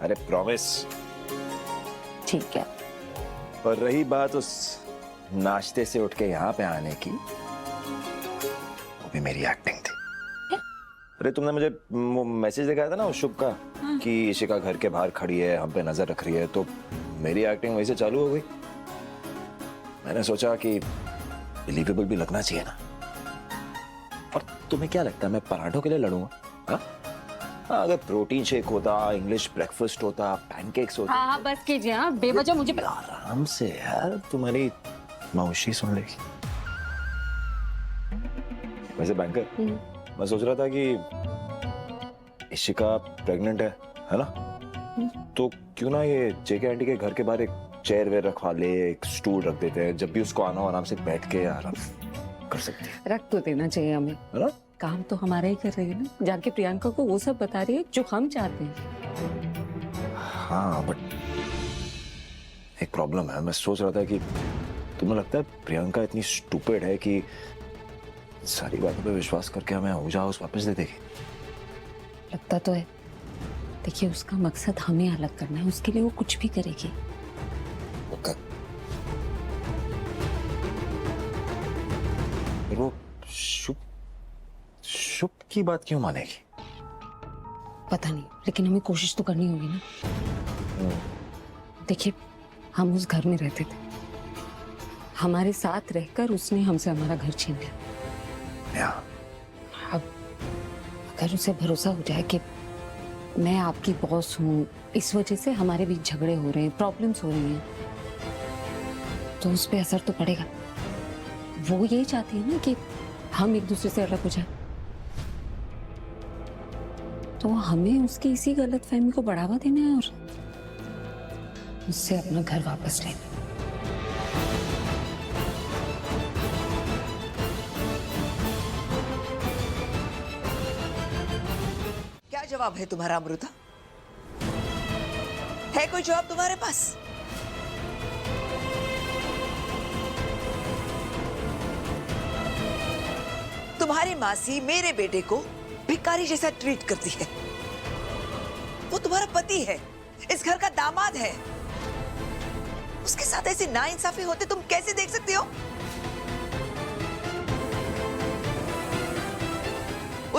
अरे प्रॉमिस। ठीक है। और रही बात उस नाश्ते से उठ के यहाँ पे आने की, वो भी मेरी एक्टिंग थी। अरे तुमने मुझे वो मैसेज दिखाया था ना उस शुभ का, कि इशिका घर के बाहर खड़ी है, हम पे नजर रख रही है, तो मेरी एक्टिंग वहीं से चालू हो गई। मैंने सोचा कि बिलीवेबल भी लगना चाहिए ना। और तुम्हें क्या लगता है मैं पराठों के लिए लड़ूंगा? हाँ? अगर प्रोटीन शेक होता, इंग्लिश ब्रेकफास्ट होता, पैनकेक्स होते। हाँ बस कीजिए, हाँ बेवजह मुझे आराम से यार, तुम्हारी मौसी सुन लेगी। वैसे बैंकर, मैं सोच रहा था कि इशिका प्रेग्नेंट है ना? तो क्यों ना ये जेके आंटी के घर के बाहर एक चेयर वेयर रखवा ले, एक स्टूल रख देते हैं, जब भी उसको आना हो आराम से बैठ के आराम कर सकती है। रख तो देना चाहिए हमें, है ना? काम तो हमारा ही कर रही है ना, जाके प्रियंका को वो सब बता रही है जो हम चाहते हैं। हाँ बट एक प्रॉब्लम है। मैं सोच रहा था कि तुम्हें लगता है प्रियंका इतनी स्टूपिड है कि सारी बातों पे विश्वास करके हमें आहूजा हाउस वापस दे देगी? लगता तो है। देखिए उसका मकसद हमें अलग करना है, उसके लिए वो कुछ भी करेगी। ओके। वो शुभ शुभ की बात क्यों मानेगी? पता नहीं, लेकिन हमें कोशिश तो करनी होगी ना। देखिए हम उस घर में रहते थे, हमारे साथ रहकर उसने हमसे हमारा घर छीन लिया। अब अगर उसे भरोसा हो जाए कि मैं आपकी बॉस हूँ, इस वजह से हमारे बीच झगड़े हो रहे हैं, प्रॉब्लम्स हो रही हैं, तो उस पे असर तो पड़ेगा। वो यही चाहती है ना कि हम एक दूसरे से अलग हो जाए, तो हमें उसकी इसी गलतफहमी को बढ़ावा देना है और उससे अपना घर वापस लेना। क्या जवाब है तुम्हारा अमृता? है कोई जवाब तुम्हारे पास? तुम्हारी मासी मेरे बेटे को भिखारी जैसा ट्रीट करती है। वो तुम्हारा पति है, इस घर का दामाद है। उसके साथ ऐसी नाइंसाफी होते तुम कैसे देख सकती हो?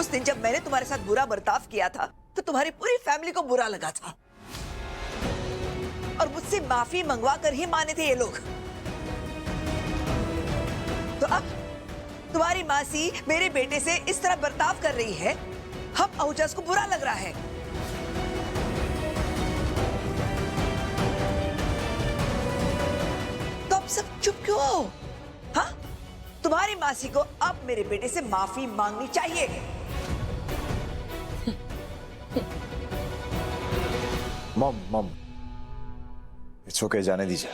उस दिन जब मैंने तुम्हारे साथ बुरा बर्ताव किया था तो तुम्हारी पूरी फैमिली को बुरा लगा था और मुझसे माफी मंगवा कर ही माने थे ये लोग। तो अब तुम्हारी मासी मेरे बेटे से इस तरह बर्ताव कर रही है, हम आहूजा को बुरा लग रहा है। तो अब सब चुप क्यों हो? हाँ, तुम्हारी मासी को अब मेरे बेटे से माफी मांगनी चाहिए। मॉम इट्स ओके, जाने दीजिए।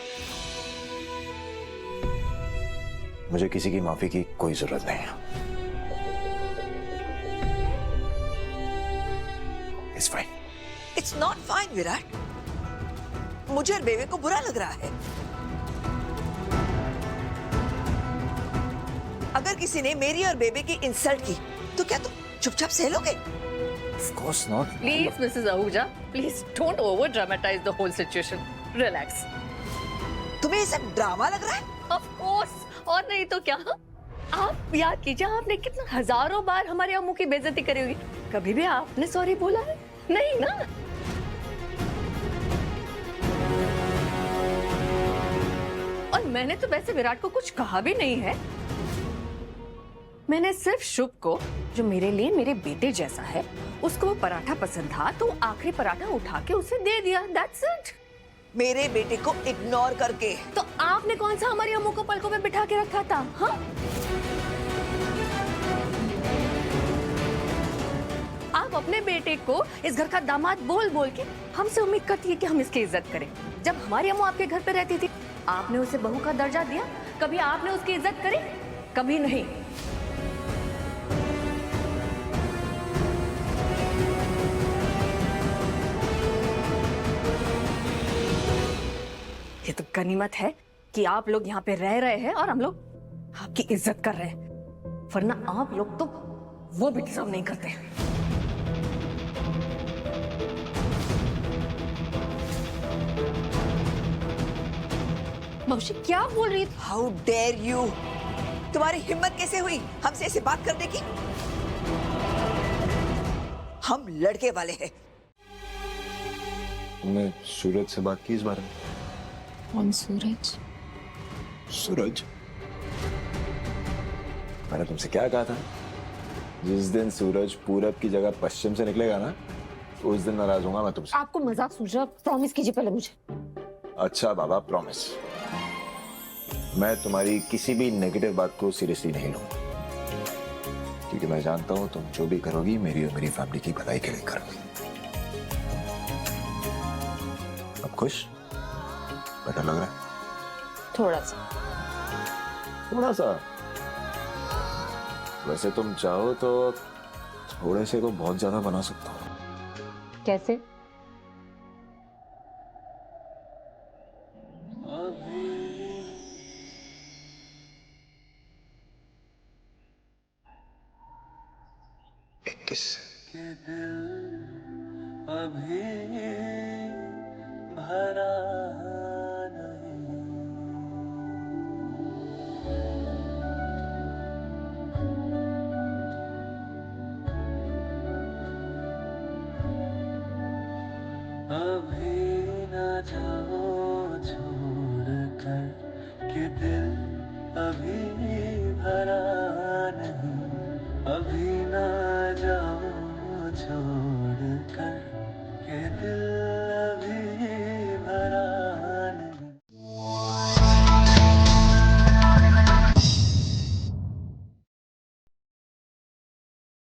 मुझे किसी की माफी की कोई जरूरत नहीं है। It's fine. It's not fine Virat, मुझे और बेबे को बुरा लग रहा है। अगर किसी ने मेरी और बेबे की इंसल्ट की तो क्या तुम चुपचाप सह लोगे? Of course not. Please, Mrs. Ahuja, please don't over dramatize the whole situation. Relax. तुम्हें ये सब ड्रामा लग रहा है? Of course. और नहीं तो क्या? आप याद कीजिए, आपने कितना हजारों बार हमारे अम्मू की बेइज्जती करी होगी, कभी भी आपने सॉरी बोला है? नहीं ना? और मैंने तो वैसे विराट को कुछ कहा भी नहीं है। मैंने सिर्फ शुभ को, जो मेरे लिए मेरे बेटे जैसा है, उसको वो पराठा पसंद था तो आखिरी पराठा उठा के उसे दे दिया। That's it. मेरे बेटे को इग्नोर करके। तो आपने कौन सा हमारी अम्मू को पलकों पे बिठा के रखा था? हाँ? आप अपने बेटे को इस घर का दामाद बोल बोल के हमसे उम्मीद करती है कि हम इसकी इज्जत करें। जब हमारी अम्मू आपके घर पे रहती थी, आपने उसे बहू का दर्जा दिया? कभी आपने उसकी इज्जत करी? कभी नहीं। ये तो गनीमत है कि आप लोग यहाँ पे रह रहे हैं और हम लोग आपकी इज्जत कर रहे हैं, वरना आप लोग तो वो भी डिजर्व नहीं करते। मौसी क्या बोल रही है? हाउ डेयर यू, तुम्हारी हिम्मत कैसे हुई हमसे ऐसे बात करने की? हम लड़के वाले हैं। तुमने सूरज से बात की इस बारे में? कौन सूरज? सूरज? मैंने तुमसे क्या कहा था? जिस दिन सूरज पूरब की जगह पश्चिम से निकलेगा ना, उस दिन नाराज होऊंगा मैं तुमसे। आपको मजाक सूझ रहा? प्रॉमिस कीजिए पहले मुझे। अच्छा बाबा, प्रॉमिस। मैं तुम्हारी किसी भी नेगेटिव बात को सीरियसली नहीं लूंगा, क्योंकि मैं जानता हूं तुम जो भी करोगी मेरी और मेरी फैमिली की भलाई के लिए करोगी। अब खुश? बेटर लग रहा है? थोड़ा सा। थोड़ा सा? वैसे तुम चाहो तो थोड़े से को बहुत ज्यादा बना सकता हूँ। कैसे? अभी भरा नहीं। अभी न जाओ छोड़ कर कि दिल अभी भरा नहीं। अभी न जाओ छोड़ कर कि दिल